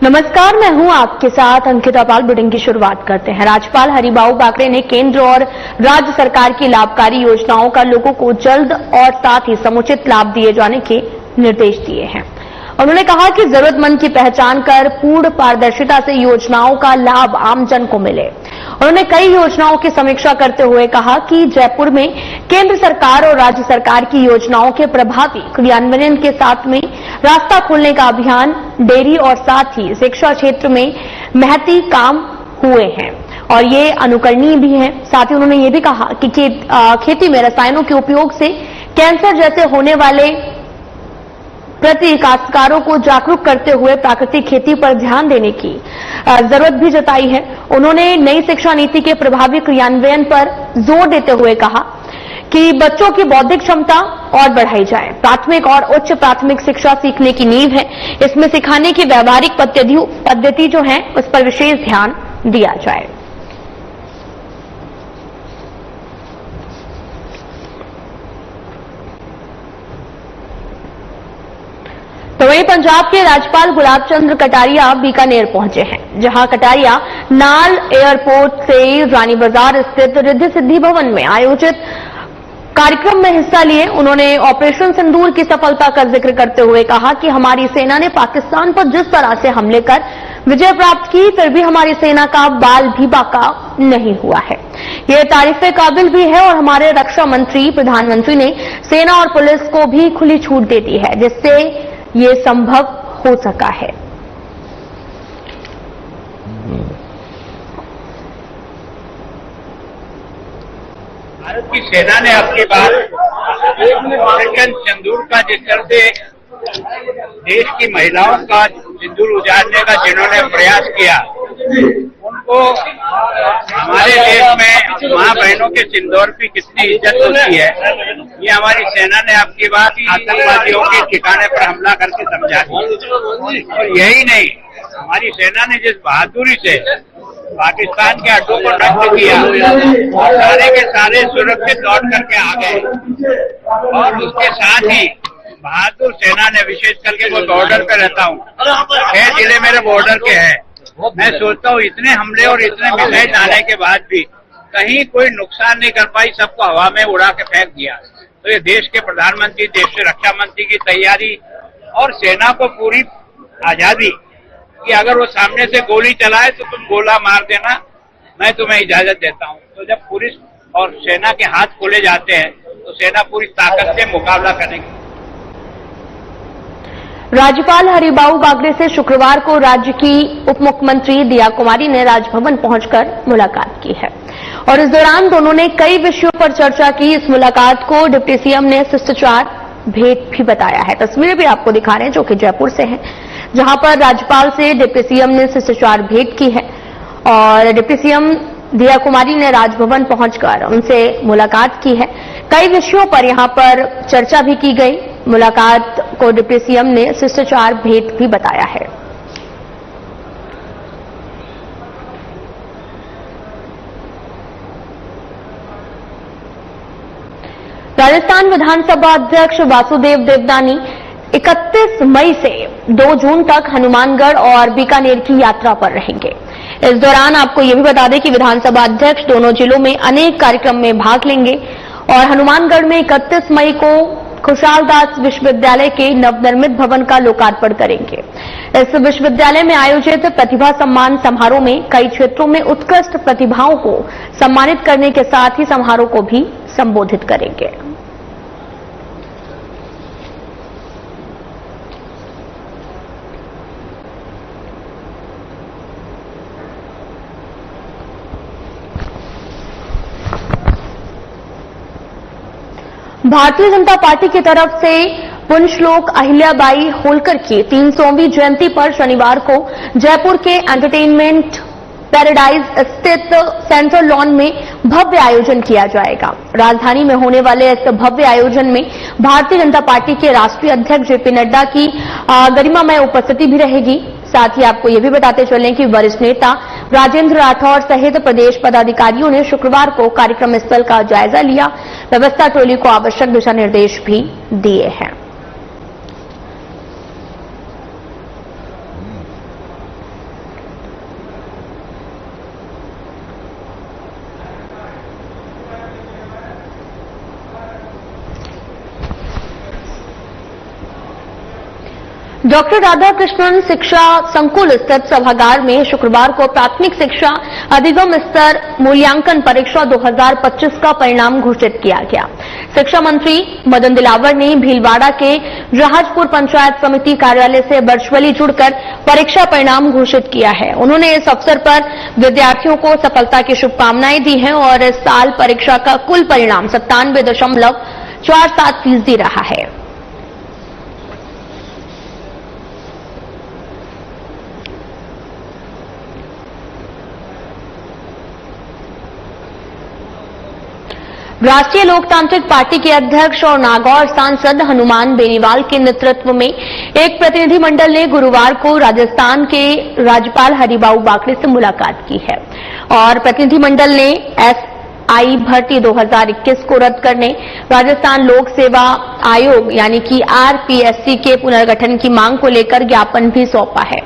नमस्कार, मैं हूं आपके साथ अंकिता पाल। बुलेटिन की शुरुआत करते हैं। राज्यपाल हरिबाऊ बागरे ने केंद्र और राज्य सरकार की लाभकारी योजनाओं का लोगों को जल्द और साथ ही समुचित लाभ दिए जाने के निर्देश दिए हैं। उन्होंने कहा कि जरूरतमंद की पहचान कर पूर्ण पारदर्शिता से योजनाओं का लाभ आमजन को मिले। उन्होंने कई योजनाओं की समीक्षा करते हुए कहा कि जयपुर में केंद्र सरकार और राज्य सरकार की योजनाओं के प्रभावी क्रियान्वयन के साथ में रास्ता खोलने का अभियान, डेयरी और साथ ही शिक्षा क्षेत्र में महती काम हुए हैं और ये अनुकरणीय भी है। साथ ही उन्होंने ये भी कहा कि खेती में रसायनों के उपयोग से कैंसर जैसे होने वाले प्रति काश्तकारों को जागरूक करते हुए प्राकृतिक खेती पर ध्यान देने की जरूरत भी जताई है। उन्होंने नई शिक्षा नीति के प्रभावी क्रियान्वयन पर जोर देते हुए कहा कि बच्चों की बौद्धिक क्षमता और बढ़ाई जाए। प्राथमिक और उच्च प्राथमिक शिक्षा सीखने की नींव है, इसमें सिखाने की व्यवहारिक पद्धति जो है उस पर विशेष ध्यान दिया जाए। तो वहीं पंजाब के राज्यपाल गुलाब चंद कटारिया बीकानेर पहुंचे हैं, जहां कटारिया नाल एयरपोर्ट से रानी बाजार स्थित रिद्धि सिद्धि भवन में आयोजित कार्यक्रम में हिस्सा लिए। उन्होंने ऑपरेशन सिंदूर की सफलता का जिक्र करते हुए कहा कि हमारी सेना ने पाकिस्तान पर जिस तरह से हमले कर विजय प्राप्त की, फिर भी हमारी सेना का बाल भी बाका नहीं हुआ है। ये तारीफ काबिल भी है और हमारे रक्षा मंत्री प्रधानमंत्री ने सेना और पुलिस को भी खुली छूट दे दी है, जिससे ये संभव हो सका है। भारत की सेना ने आपकी बात ऑपरेशन सिंदूर का जिस तरह से देश की महिलाओं का सिंदूर उजाड़ने का जिन्होंने प्रयास किया, उनको हमारे देश में मां बहनों के सिंदूर की कितनी इज्जत होती है, ये हमारी सेना ने आपकी बात आतंकवादियों के ठिकाने पर हमला करके समझा दी। और यही नहीं, हमारी सेना ने जिस बहादुरी से पाकिस्तान के अड्डों को नष्ट किया, सारे के सारे सुरक्षित लौट करके आ गए। और उसके साथ ही बहादुर सेना ने, विशेष करके वो बॉर्डर पे रहता हूँ, 6 जिले मेरे बॉर्डर के हैं, मैं सोचता हूँ इतने हमले और इतने मिसाइल आने के बाद भी कहीं कोई नुकसान नहीं कर पाई, सबको हवा में उड़ा के फेंक दिया। तो ये देश के प्रधानमंत्री, देश के रक्षा मंत्री की तैयारी और सेना को पूरी आजादी कि अगर वो सामने से गोली चलाए तो तुम गोला मार देना, मैं तुम्हें इजाजत देता हूँ। तो जब पुलिस और सेना के हाथ खोले जाते हैं तो सेना पूरी ताकत से मुकाबला करेगी। राज्यपाल हरिबाऊ बागरे से शुक्रवार को राज्य की उप मुख्यमंत्री दिया कुमारी ने राजभवन पहुंचकर मुलाकात की है और इस दौरान दोनों ने कई विषयों पर चर्चा की। इस मुलाकात को डिप्टी सीएम ने शिष्टाचार भेंट भी बताया है। तस्वीरें भी आपको दिखा रहे हैं जो कि जयपुर से हैं, जहां पर राज्यपाल से डिप्टी सीएम ने शिष्टाचार भेंट की है और डिप्टी सीएम दिया कुमारी ने राजभवन पहुंचकर उनसे मुलाकात की है। कई विषयों पर यहां पर चर्चा भी की गई। मुलाकात को डिप्टी सीएम ने शिष्टाचार भेंट भी बताया है। राजस्थान विधानसभा अध्यक्ष वासुदेव देवनानी 31 मई से 2 जून तक हनुमानगढ़ और बीकानेर की यात्रा पर रहेंगे। इस दौरान आपको यह भी बता दें कि विधानसभा अध्यक्ष दोनों जिलों में अनेक कार्यक्रम में भाग लेंगे और हनुमानगढ़ में 31 मई को खुशहाल दास विश्वविद्यालय के नवनिर्मित भवन का लोकार्पण करेंगे। इस विश्वविद्यालय में आयोजित प्रतिभा सम्मान समारोह में कई क्षेत्रों में उत्कृष्ट प्रतिभाओं को सम्मानित करने के साथ ही समारोह को भी संबोधित करेंगे। भारतीय जनता पार्टी की तरफ से पुण्यश्लोक अहिल्याबाई होलकर की 300वीं जयंती पर शनिवार को जयपुर के एंटरटेनमेंट पैराडाइज स्थित सेंट्रल लॉन में भव्य आयोजन किया जाएगा। राजधानी में होने वाले इस भव्य आयोजन में भारतीय जनता पार्टी के राष्ट्रीय अध्यक्ष जेपी नड्डा की गरिमामय उपस्थिति भी रहेगी। साथ ही आपको ये भी बताते चलें कि वरिष्ठ नेता राजेंद्र राठौर सहित प्रदेश पदाधिकारियों ने शुक्रवार को कार्यक्रम स्थल का जायजा लिया। व्यवस्था टोली को आवश्यक दिशा निर्देश भी दिए हैं। डॉक्टर राधाकृष्णन शिक्षा संकुल स्थित सभागार में शुक्रवार को प्राथमिक शिक्षा अधिगम स्तर मूल्यांकन परीक्षा 2025 का परिणाम घोषित किया गया। शिक्षा मंत्री मदन दिलावर ने भीलवाड़ा के जहाजपुर पंचायत समिति कार्यालय से वर्चुअली जुड़कर परीक्षा परिणाम घोषित किया है। उन्होंने इस अवसर पर विद्यार्थियों को सफलता की शुभकामनाएं दी हैं और इस साल परीक्षा का कुल परिणाम 97.47% रहा है। राष्ट्रीय लोकतांत्रिक पार्टी के अध्यक्ष और नागौर सांसद हनुमान बेनीवाल के नेतृत्व में एक प्रतिनिधिमंडल ने गुरुवार को राजस्थान के राज्यपाल हरिबाऊ बाकरे से मुलाकात की है और प्रतिनिधिमंडल ने एसआई भर्ती 2021 को रद्द करने, राजस्थान लोक सेवा आयोग यानी कि आरपीएससी के पुनर्गठन की मांग को लेकर ज्ञापन भी सौंपा है।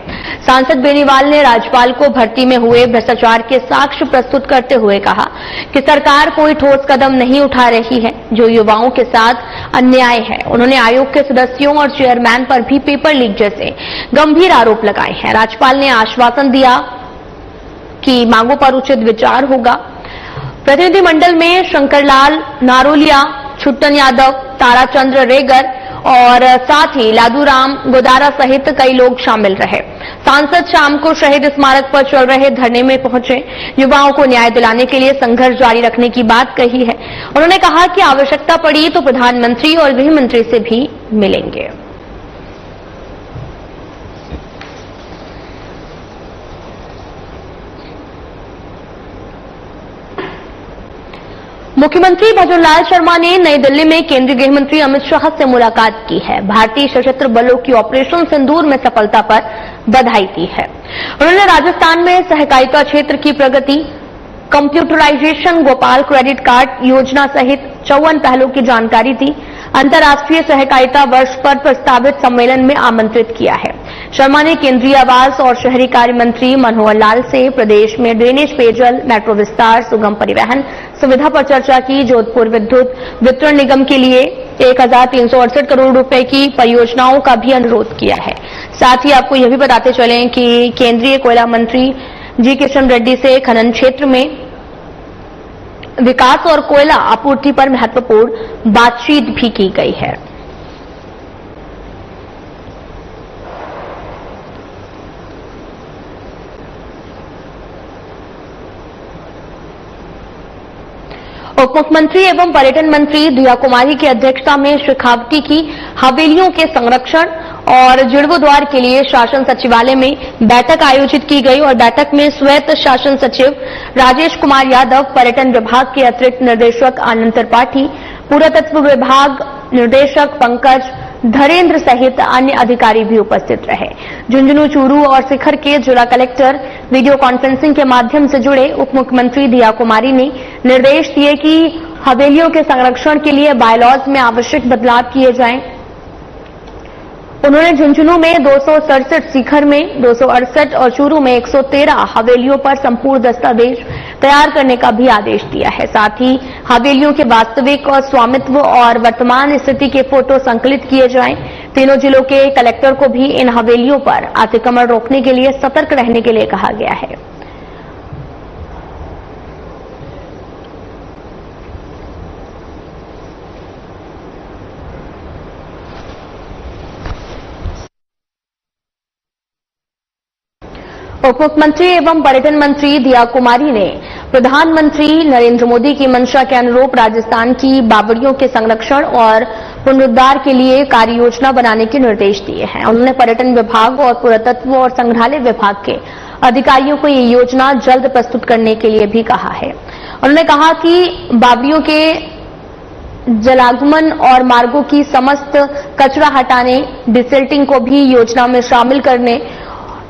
सांसद बेनीवाल ने राज्यपाल को भर्ती में हुए भ्रष्टाचार के साक्ष्य प्रस्तुत करते हुए कहा कि सरकार कोई ठोस कदम नहीं उठा रही है जो युवाओं के साथ अन्याय है। उन्होंने आयोग के सदस्यों और चेयरमैन पर भी पेपर लीक जैसे गंभीर आरोप लगाए हैं। राज्यपाल ने आश्वासन दिया कि मांगों पर उचित विचार होगा। प्रतिनिधिमंडल में शंकरलाल नारोलिया, छुट्टन यादव, ताराचंद्र रेगर और साथ ही लादूराम गोदारा सहित कई लोग शामिल रहे। सांसद शाम को शहीद स्मारक पर चल रहे धरने में पहुंचे, युवाओं को न्याय दिलाने के लिए संघर्ष जारी रखने की बात कही है। उन्होंने कहा कि आवश्यकता पड़ी तो प्रधानमंत्री और गृह मंत्री से भी मिलेंगे। मुख्यमंत्री भजनलाल शर्मा ने नई दिल्ली में केंद्रीय गृह मंत्री अमित शाह से मुलाकात की है। भारतीय सशस्त्र बलों की ऑपरेशन सिंदूर में सफलता पर बधाई दी है। उन्होंने राजस्थान में सहकारिता क्षेत्र की प्रगति, कंप्यूटराइजेशन, गोपाल क्रेडिट कार्ड योजना सहित 54 पहलों की जानकारी दी। अंतर्राष्ट्रीय सहकारिता वर्ष पर प्रस्तावित सम्मेलन में आमंत्रित किया है। शर्मा ने केंद्रीय आवास और शहरी कार्य मंत्री मनोहर लाल से प्रदेश में ड्रेनेज, पेयजल, मेट्रो विस्तार, सुगम परिवहन सुविधा पर चर्चा की। जोधपुर विद्युत वितरण निगम के लिए 1368 करोड़ रुपए की परियोजनाओं का भी अनुरोध किया है। साथ ही आपको यह भी बताते चलें कि केंद्रीय कोयला मंत्री जी किशन रेड्डी से खनन क्षेत्र में विकास और कोयला आपूर्ति पर महत्वपूर्ण बातचीत भी की गई है। उप मुख्यमंत्री एवं पर्यटन मंत्री दिया कुमारी की अध्यक्षता में शेखावटी की हवेलियों के संरक्षण और जीर्णोद्धार के लिए शासन सचिवालय में बैठक आयोजित की गई और बैठक में स्वायत्त शासन सचिव राजेश कुमार यादव, पर्यटन विभाग के अतिरिक्त निदेशक आनंद त्रिपाठी, पुरातत्व विभाग निदेशक पंकज धरेन्द्र सहित अन्य अधिकारी भी उपस्थित रहे। झुंझुनू, चूरू और शिखर के जिला कलेक्टर वीडियो कॉन्फ्रेंसिंग के माध्यम से जुड़े। उप मुख्यमंत्री दिया कुमारी ने निर्देश दिए कि हवेलियों के संरक्षण के लिए बायलॉज में आवश्यक बदलाव किए जाएं। उन्होंने झुंझुनू में 267, शिखर में 268 और चूरू में 113 हवेलियों पर संपूर्ण दस्तावेज तैयार करने का भी आदेश दिया है। साथ ही हवेलियों के वास्तविक और स्वामित्व और वर्तमान स्थिति के फोटो संकलित किए जाएं। तीनों जिलों के कलेक्टर को भी इन हवेलियों पर अतिक्रमण रोकने के लिए सतर्क रहने के लिए कहा गया है। उप मुख्यमंत्री एवं पर्यटन मंत्री दिया कुमारी ने प्रधानमंत्री नरेंद्र मोदी की मंशा के अनुरूप राजस्थान की बावड़ियों के संरक्षण और पुनरुद्धार के लिए कार्य योजना बनाने के निर्देश दिए हैं। उन्होंने पर्यटन विभाग और पुरातत्व और संग्रहालय विभाग के अधिकारियों को ये योजना जल्द प्रस्तुत करने के लिए भी कहा है। उन्होंने कहा कि बावड़ियों के जलागमन और मार्गों की समस्त कचरा हटाने, डिसिल्टिंग को भी योजना में शामिल करने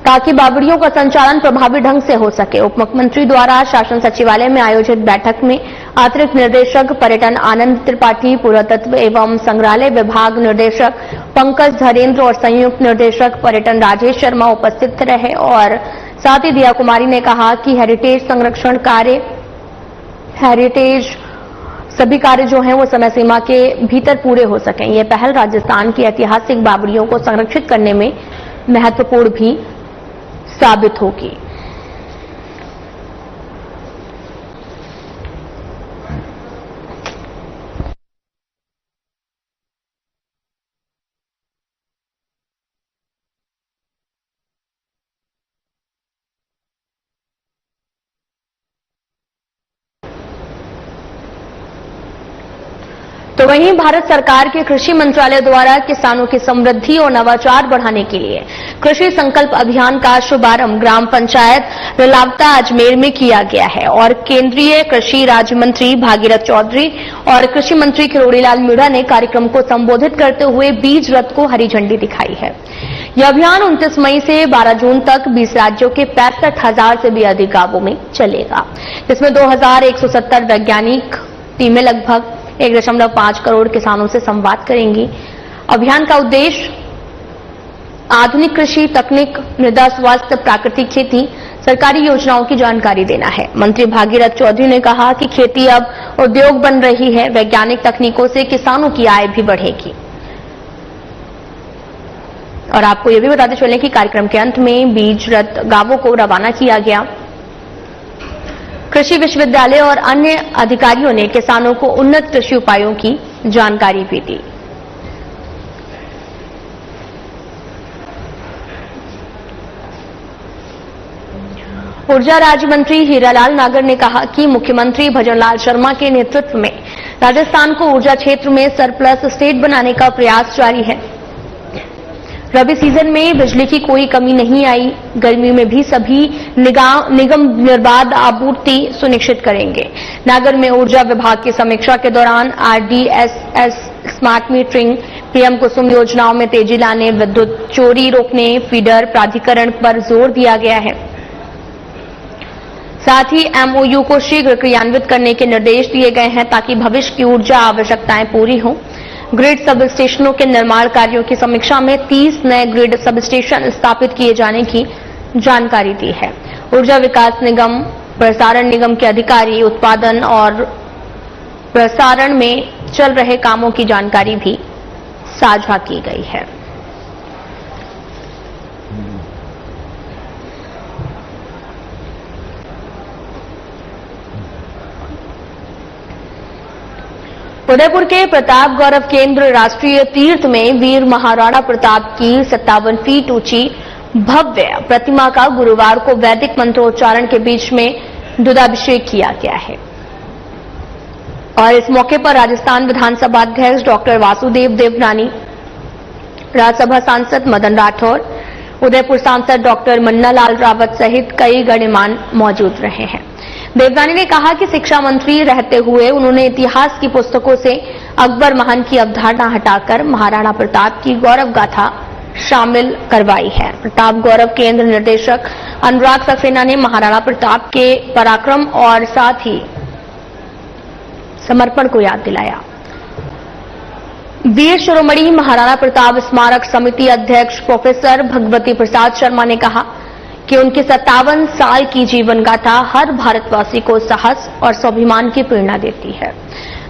ताकि बावड़ियों का संचालन प्रभावी ढंग से हो सके। उप मुख्यमंत्री द्वारा शासन सचिवालय में आयोजित बैठक में अतिरिक्त निर्देशक पर्यटन आनंद त्रिपाठी, पुरातत्व एवं संग्रहालय विभाग निदेशक पंकज धरेन्द्र और संयुक्त निर्देशक पर्यटन राजेश शर्मा उपस्थित रहे और साथ ही दिया कुमारी ने कहा कि हेरिटेज संरक्षण कार्य हेरिटेज सभी कार्य जो हैं वो समय सीमा के भीतर पूरे हो सकें। यह पहल राजस्थान की ऐतिहासिक बावड़ियों को संरक्षित करने में महत्वपूर्ण भी साबित होगी। तो वहीं भारत सरकार के कृषि मंत्रालय द्वारा किसानों की समृद्धि और नवाचार बढ़ाने के लिए कृषि संकल्प अभियान का शुभारंभ ग्राम पंचायत रलावता अजमेर में किया गया है और केंद्रीय कृषि राज्य मंत्री भागीरथ चौधरी और कृषि मंत्री किरोड़ीलाल मीणा ने कार्यक्रम को संबोधित करते हुए बीज रथ को हरी झंडी दिखाई है। यह अभियान 29 मई से 12 जून तक 20 राज्यों के 65,000 से भी अधिक गांवों में चलेगा, जिसमें 2,170 वैज्ञानिक टीमें लगभग 1.5 करोड़ किसानों से संवाद करेंगी। अभियान का उद्देश्य आधुनिक कृषि तकनीक, मृदा स्वास्थ्य, प्राकृतिक खेती, सरकारी योजनाओं की जानकारी देना है। मंत्री भागीरथ चौधरी ने कहा कि खेती अब उद्योग बन रही है, वैज्ञानिक तकनीकों से किसानों की आय भी बढ़ेगी। और आपको यह भी बताते चलें कि कार्यक्रम के अंत में बीज रथ गांवों को रवाना किया गया। कृषि विश्वविद्यालय और अन्य अधिकारियों ने किसानों को उन्नत कृषि उपायों की जानकारी भी दी। ऊर्जा राज्य मंत्री हीरालाल नागर ने कहा कि मुख्यमंत्री भजनलाल शर्मा के नेतृत्व में राजस्थान को ऊर्जा क्षेत्र में सरप्लस स्टेट बनाने का प्रयास जारी है। रबी सीजन में बिजली की कोई कमी नहीं आई। गर्मी में भी सभी निगम निर्बाध आपूर्ति सुनिश्चित करेंगे। नागर में ऊर्जा विभाग की समीक्षा के दौरान RDSS, स्मार्ट मीटरिंग, पीएम कुसुम योजनाओं में तेजी लाने, विद्युत चोरी रोकने, फीडर प्राधिकरण पर जोर दिया गया है। साथ ही MOU को शीघ्र क्रियान्वित करने के निर्देश दिए गए हैं ताकि भविष्य की ऊर्जा आवश्यकताएं पूरी हों। ग्रिड सब स्टेशनों के निर्माण कार्यों की समीक्षा में 30 नए ग्रिड सब स्टेशन स्थापित किए जाने की जानकारी दी है। ऊर्जा विकास निगम, प्रसारण निगम के अधिकारी उत्पादन और प्रसारण में चल रहे कामों की जानकारी भी साझा की गई है। उदयपुर के प्रताप गौरव केंद्र राष्ट्रीय तीर्थ में वीर महाराणा प्रताप की 57 फीट ऊंची भव्य प्रतिमा का गुरुवार को वैदिक मंत्रोच्चारण के बीच में दुधाभिषेक किया गया है। और इस मौके पर राजस्थान विधानसभा अध्यक्ष डॉक्टर वासुदेव देवनानी, राज्यसभा सांसद मदन राठौर, उदयपुर सांसद डॉक्टर मन्नालाल रावत सहित कई गणमान्य मौजूद रहे हैं। देवनानी ने कहा कि शिक्षा मंत्री रहते हुए उन्होंने इतिहास की पुस्तकों से अकबर महान की अवधारणा हटाकर महाराणा प्रताप की गौरव गाथा शामिल करवाई है। प्रताप गौरव केंद्र निदेशक अनुराग सक्सेना ने महाराणा प्रताप के पराक्रम और साथ ही समर्पण को याद दिलाया। वीर शिरोमणि महाराणा प्रताप स्मारक समिति अध्यक्ष प्रोफेसर भगवती प्रसाद शर्मा ने कहा कि उनकी 57 साल की जीवन गाथा हर भारतवासी को साहस और स्वाभिमान की प्रेरणा देती है।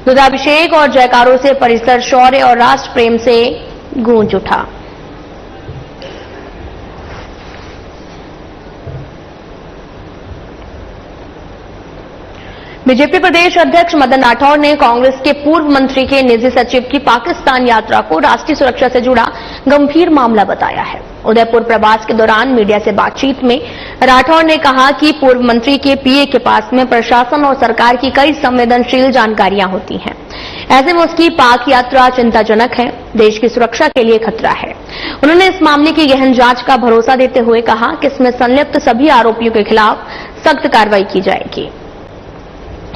दुधाभिषेक और जयकारों से परिसर शौर्य और राष्ट्र प्रेम से गूंज उठा। बीजेपी प्रदेश अध्यक्ष मदन राठौर ने कांग्रेस के पूर्व मंत्री के निजी सचिव की पाकिस्तान यात्रा को राष्ट्रीय सुरक्षा से जुड़ा गंभीर मामला बताया है। उदयपुर प्रवास के दौरान मीडिया से बातचीत में राठौर ने कहा कि पूर्व मंत्री के पीए के पास में प्रशासन और सरकार की कई संवेदनशील जानकारियां होती हैं। ऐसे में उसकी पाक यात्रा चिंताजनक है, देश की सुरक्षा के लिए खतरा है। उन्होंने इस मामले की गहन जांच का भरोसा देते हुए कहा कि इसमें संलिप्त सभी आरोपियों के खिलाफ सख्त कार्रवाई की जाएगी।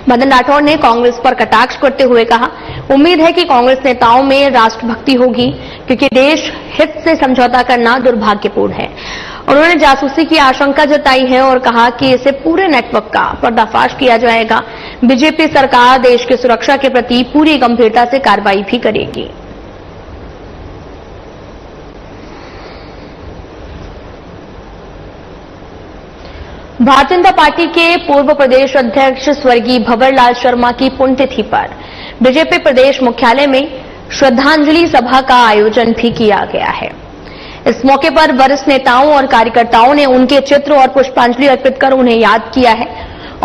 मदन राठौर ने कांग्रेस पर कटाक्ष करते हुए कहा, उम्मीद है कि कांग्रेस नेताओं में राष्ट्रभक्ति होगी क्योंकि देश हित से समझौता करना दुर्भाग्यपूर्ण है। उन्होंने जासूसी की आशंका जताई है और कहा कि इसे पूरे नेटवर्क का पर्दाफाश किया जाएगा। बीजेपी सरकार देश की सुरक्षा के प्रति पूरी गंभीरता से कार्रवाई भी करेगी। भारतीय जनता पार्टी के पूर्व प्रदेश अध्यक्ष स्वर्गीय भंवरलाल शर्मा की पुण्यतिथि पर बीजेपी प्रदेश मुख्यालय में श्रद्धांजलि सभा का आयोजन भी किया गया है। इस मौके पर वरिष्ठ नेताओं और कार्यकर्ताओं ने उनके चित्र और पुष्पांजलि अर्पित कर उन्हें याद किया है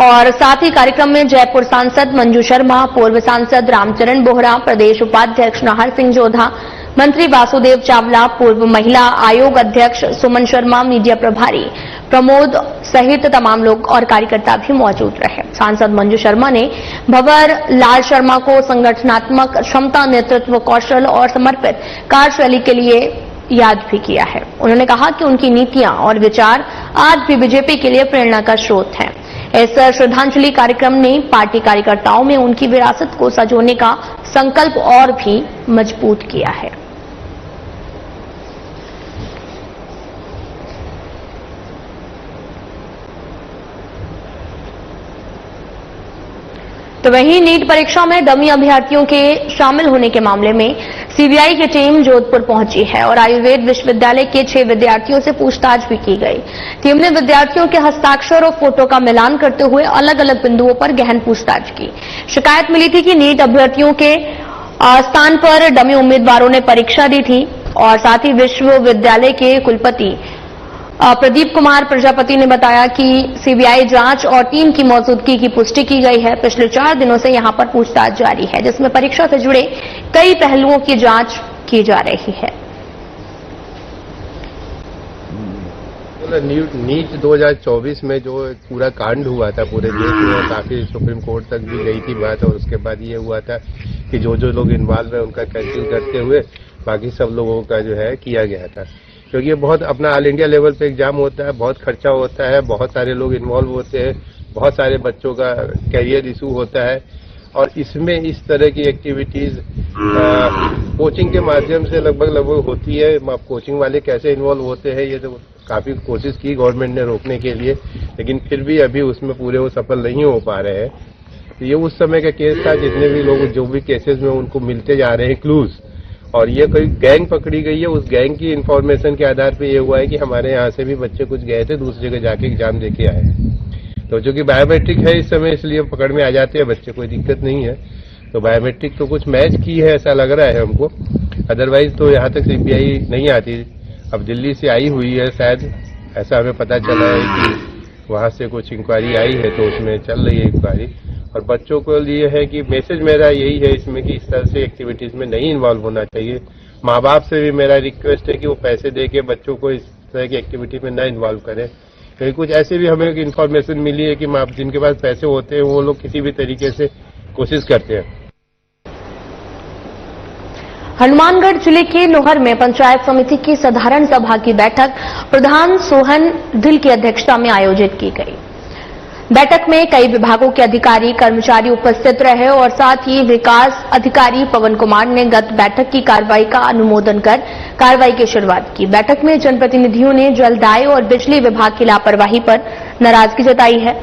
और साथ ही कार्यक्रम में जयपुर सांसद मंजू शर्मा, पूर्व सांसद रामचरण बोहरा, प्रदेश उपाध्यक्ष नाहर सिंह जोधा, मंत्री वासुदेव चावला, पूर्व महिला आयोग अध्यक्ष सुमन शर्मा, मीडिया प्रभारी प्रमोद सहित तमाम लोग और कार्यकर्ता भी मौजूद रहे। सांसद मंजू शर्मा ने भंवर लाल शर्मा को संगठनात्मक क्षमता, नेतृत्व कौशल और समर्पित कार्यशैली के लिए याद भी किया है। उन्होंने कहा कि उनकी नीतियां और विचार आज भी बीजेपी के लिए प्रेरणा का स्रोत हैं। इस श्रद्धांजलि कार्यक्रम ने पार्टी कार्यकर्ताओं में उनकी विरासत को संजोने का संकल्प और भी मजबूत किया है। तो वहीं नीट परीक्षा में डमी अभ्यर्थियों के शामिल होने के मामले में सीबीआई की टीम जोधपुर पहुंची है और आयुर्वेद विश्वविद्यालय के 6 विद्यार्थियों से पूछताछ भी की गई। टीम ने विद्यार्थियों के हस्ताक्षर और फोटो का मिलान करते हुए अलग अलग बिंदुओं पर गहन पूछताछ की। शिकायत मिली थी कि नीट अभ्यर्थियों के स्थान पर डमी उम्मीदवारों ने परीक्षा दी थी और साथ ही विश्वविद्यालय के कुलपति प्रदीप कुमार प्रजापति ने बताया कि सीबीआई जांच और टीम की मौजूदगी की पुष्टि की गई है। पिछले 4 दिनों से यहां पर पूछताछ जारी है, जिसमें परीक्षा से जुड़े कई पहलुओं की जांच की जा रही है। नीट 2024 में जो पूरा कांड हुआ था पूरे देश में, काफी सुप्रीम कोर्ट तक भी गई थी बात, और उसके बाद ये हुआ था कि जो लोग इन्वॉल्व है उनका कैंसिल करते हुए बाकी सब लोगों का जो है किया गया था। क्योंकि ये बहुत अपना ऑल इंडिया लेवल पे एग्जाम होता है, बहुत खर्चा होता है, बहुत सारे लोग इन्वॉल्व होते हैं, बहुत सारे बच्चों का कैरियर इशू होता है और इसमें इस तरह की एक्टिविटीज कोचिंग के माध्यम से लगभग होती है। कोचिंग वाले कैसे इन्वॉल्व होते हैं ये तो काफी कोशिश की गवर्नमेंट ने रोकने के लिए, लेकिन फिर भी अभी उसमें पूरे वो सफल नहीं हो पा रहे हैं। तो ये उस समय का केस था, जितने भी लोग जो भी केसेस में उनको मिलते जा रहे हैं क्लूज, और ये कोई गैंग पकड़ी गई है। उस गैंग की इंफॉर्मेशन के आधार पे ये हुआ है कि हमारे यहाँ से भी बच्चे कुछ गए थे, दूसरी जगह जाके एग्जाम देके आए। तो जो कि बायोमेट्रिक है इस समय, इसलिए पकड़ में आ जाते हैं बच्चे, कोई दिक्कत नहीं है। तो बायोमेट्रिक तो कुछ मैच की है ऐसा लग रहा है हमको, अदरवाइज तो यहाँ तक सीबीआई नहीं आती। अब दिल्ली से आई हुई है शायद, ऐसा हमें पता चला है कि वहाँ से कुछ इंक्वायरी आई है, तो उसमें चल रही है इंक्वायरी। और बच्चों को लिए है कि मैसेज मेरा यही है इसमें कि इस तरह से एक्टिविटीज में नहीं इन्वॉल्व होना चाहिए। माँ बाप से भी मेरा रिक्वेस्ट है कि वो पैसे दे के बच्चों को इस तरह की एक्टिविटी में न इन्वॉल्व करें। क्योंकि कुछ ऐसे भी हमें इन्फॉर्मेशन मिली है कि माँ जिनके पास पैसे होते हैं वो लोग किसी भी तरीके से कोशिश करते हैं। हनुमानगढ़ जिले के लोहर में पंचायत समिति की साधारण सभा की बैठक प्रधान सोहन ढिल की अध्यक्षता में आयोजित की गई। बैठक में कई विभागों के अधिकारी कर्मचारी उपस्थित रहे और साथ ही विकास अधिकारी पवन कुमार ने गत बैठक की कार्रवाई का अनुमोदन कर कार्रवाई की शुरुआत की। बैठक में जनप्रतिनिधियों ने जलदाय और बिजली विभाग की लापरवाही पर नाराजगी जताई है।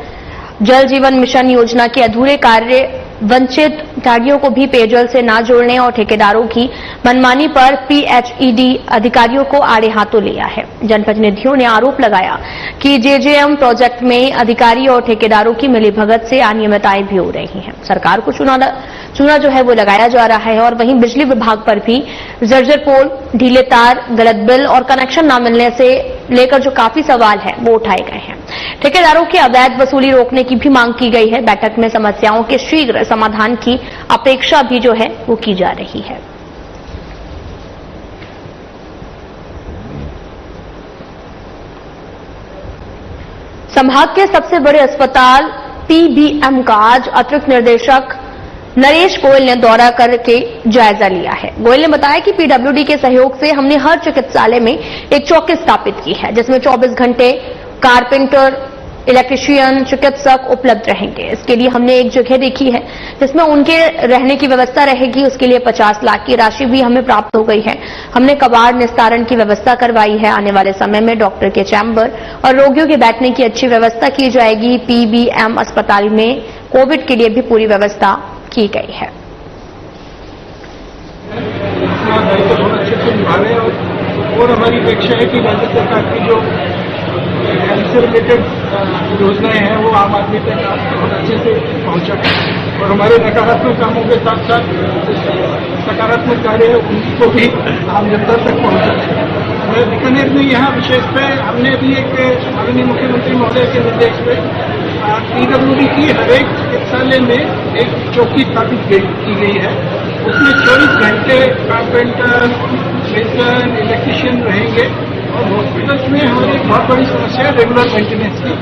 जल जीवन मिशन योजना के अधूरे कार्य, वंचित गाड़ियों को भी पेयजल से न जोड़ने और ठेकेदारों की मनमानी पर पीएचईडी अधिकारियों को आड़े हाथों लिया है। जनप्रतिनिधियों ने आरोप लगाया कि जेजेएम प्रोजेक्ट में अधिकारी और ठेकेदारों की मिलीभगत से अनियमितताएं भी हो रही हैं। सरकार को चूना जो है वो लगाया जा रहा है और वहीं बिजली विभाग पर भी जर्जर पोल, ढीले तार, गलत बिल और कनेक्शन न मिलने से लेकर जो काफी सवाल है वो उठाए गए हैं। ठेकेदारों की अवैध वसूली रोकने की भी मांग की गई है। बैठक में समस्याओं के शीघ्र समाधान की अपेक्षा भी जो है वो की जा रही है। संभाग के सबसे बड़े अस्पताल पीबीएम का आज अतिरिक्त निदेशक नरेश गोयल ने दौरा करके जायजा लिया है। गोयल ने बताया कि पीडब्ल्यूडी के सहयोग से हमने हर चिकित्सालय में एक चौकी स्थापित की है, जिसमें 24 घंटे कारपेंटर, इलेक्ट्रीशियन, चिकित्सक उपलब्ध रहेंगे। इसके लिए हमने एक जगह देखी है जिसमें उनके रहने की व्यवस्था रहेगी। उसके लिए 50 लाख की राशि भी हमें प्राप्त हो गई है। हमने कबाड़ निस्तारण की व्यवस्था करवाई है। आने वाले समय में डॉक्टर के चैम्बर और रोगियों के बैठने की अच्छी व्यवस्था की जाएगी। पीबीएम अस्पताल में कोविड के लिए भी पूरी व्यवस्था की गई है। और हमारी अपेक्षा है कि राज्य सरकार की जो हेल्थ से रिलेटेड योजनाएं हैं वो आम आदमी तक बहुत अच्छे से पहुंचा है और हमारे नकारात्मक कामों के साथ साथ सकारात्मक कार्य है उनको भी आम जनता तक पहुंचा है। बीकानेर में यहाँ विशेषतः हमने अभी एक माननीय मुख्यमंत्री महोदय के निर्देश पे PWD की हर एक चिकित्सालय में एक चौकी स्थापित की गई है। उसमें 24 घंटे कारपेंटर, मेसन, इलेक्ट्रीशियन रहेंगे और हॉस्पिटल्स में हमारी एक बहुत बड़ी समस्या है रेगुलर मेंटेनेंस की।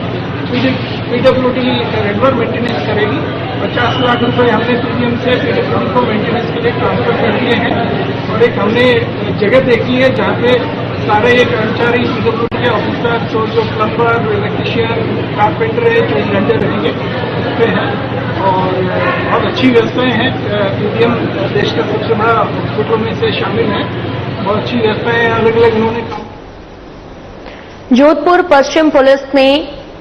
PWD रेगुलर मेंटेनेंस करेगी। 50 लाख रुपए हमने प्रीमियम से PWD को मेंटेनेंस के लिए ट्रांसफर कर दिए हैं और एक हमने जगह देखी है जहाँ पे सारे कर्मचारी PWD के ऑफिसर, जो प्लम्बर, इलेक्ट्रीशियन, कारपेंटर है, 24 घंटे रहेंगे उस पर है और बहुत अच्छी व्यवस्थाएं हैं। PBM देश का सबसे बड़ा हॉस्पिटलों में से शामिल है। बहुत अच्छी व्यवस्थाएं अलग अलग उन्होंने काम। जोधपुर पश्चिम पुलिस ने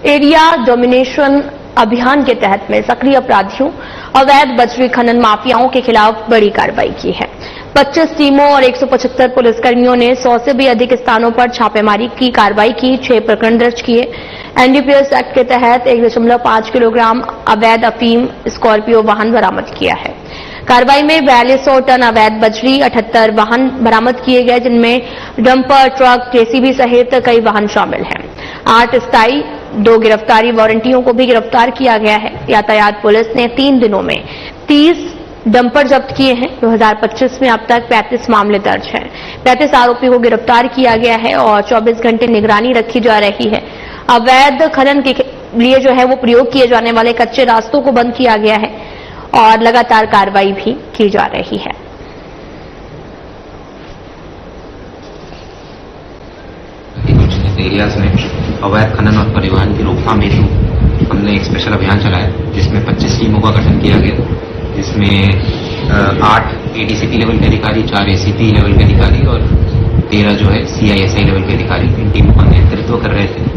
एरिया डोमिनेशन अभियान के तहत में सक्रिय अपराधियों अवैध बजरी खनन माफियाओं के खिलाफ बड़ी कार्रवाई की है। 25 टीमों और 175 पुलिसकर्मियों ने 100 से भी अधिक स्थानों पर छापेमारी की कार्रवाई की। 6 प्रकरण दर्ज किए। NDPS एक्ट के तहत 1.5 किलोग्राम अवैध अफीम स्कॉर्पियो वाहन बरामद किया है। कार्रवाई में 4200 टन अवैध बजरी, 78 वाहन बरामद किए गए जिनमें डंपर, ट्रक, JCB सहित कई वाहन शामिल हैं। 8 स्थायी 2 गिरफ्तारी वारंटियों को भी गिरफ्तार किया गया है। यातायात पुलिस ने 3 दिनों में 30 डंपर जब्त किए हैं। 2025 में अब तक 35 मामले दर्ज हैं। 35 आरोपी को गिरफ्तार किया गया है और 24 घंटे निगरानी रखी जा रही है। अवैध खनन के लिए जो है वो प्रयोग किए जाने वाले कच्चे रास्तों को बंद किया गया है और लगातार कार्रवाई भी की जा रही है। कुछ एरियाज में अवैध खनन और परिवहन की रोकथाम हेतु हमने एक स्पेशल अभियान चलाया जिसमें 25 टीमों का गठन किया गया, जिसमें 8 ADCP लेवल के अधिकारी, 4 ACP लेवल के अधिकारी और 13 जो है CISI लेवल के अधिकारी इन टीमों का नेतृत्व कर रहे थे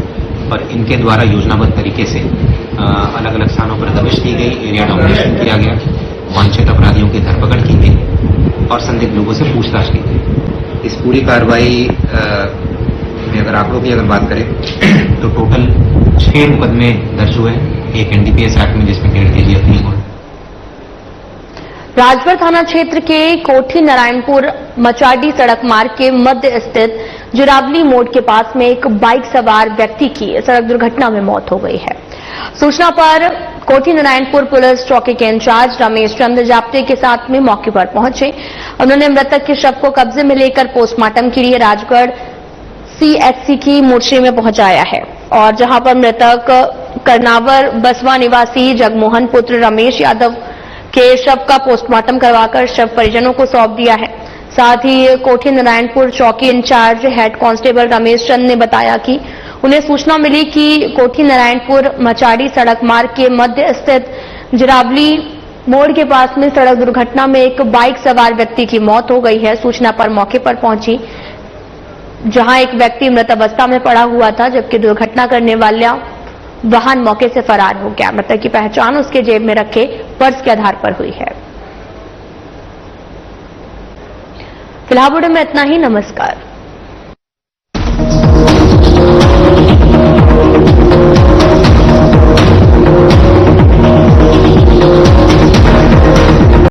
और इनके द्वारा योजनाबद्ध तरीके से अलग अलग स्थानों पर दबिश की गई, एरिया डोमिनेशन किया गया, वांछित अपराधियों की धरपकड़ की गई और संदिग्ध लोगों से पूछताछ की गई। इस पूरी कार्रवाई में अगर आंकड़ों की अगर बात करें तो टोटल 6 मुकदमे दर्ज हुए, एक NDPS एक्ट में जिसमें 1.5 kg अफीम और राजगढ़ थाना क्षेत्र के कोठी नारायणपुर मचाडी सड़क मार्ग के मध्य स्थित जिरावली मोड़ के पास में एक बाइक सवार व्यक्ति की सड़क दुर्घटना में मौत हो गई है। सूचना पर कोठी नारायणपुर पुलिस चौकी के इंचार्ज रमेश चंद्र जाप्ते के साथ में मौके पर पहुंचे। उन्होंने मृतक के शव को कब्जे में लेकर पोस्टमार्टम के लिए राजगढ़ CHC की मोर्चे में पहुंचाया है और जहां पर मृतक कर्नावर बसवा निवासी जगमोहन पुत्र रमेश यादव के शव का पोस्टमार्टम करवाकर शव परिजनों को सौंप दिया है। साथ ही कोठी नारायणपुर चौकी in charge head constable Ramesh Chand ने बताया कि उन्हें सूचना मिली कि कोठी नारायणपुर मचाडी सड़क मार्ग के मध्य स्थित जिरावली मोड़ के पास में सड़क दुर्घटना में एक बाइक सवार व्यक्ति की मौत हो गई है। सूचना पर मौके पर पहुंची जहां एक व्यक्ति मृत अवस्था में पड़ा हुआ था, जबकि दुर्घटना करने वाला वाहन मौके से फरार हो गया। मृतक की पहचान उसके जेब में रखे पर्स के आधार पर हुई है। फिलहाल वीडियो में इतना ही। नमस्कार।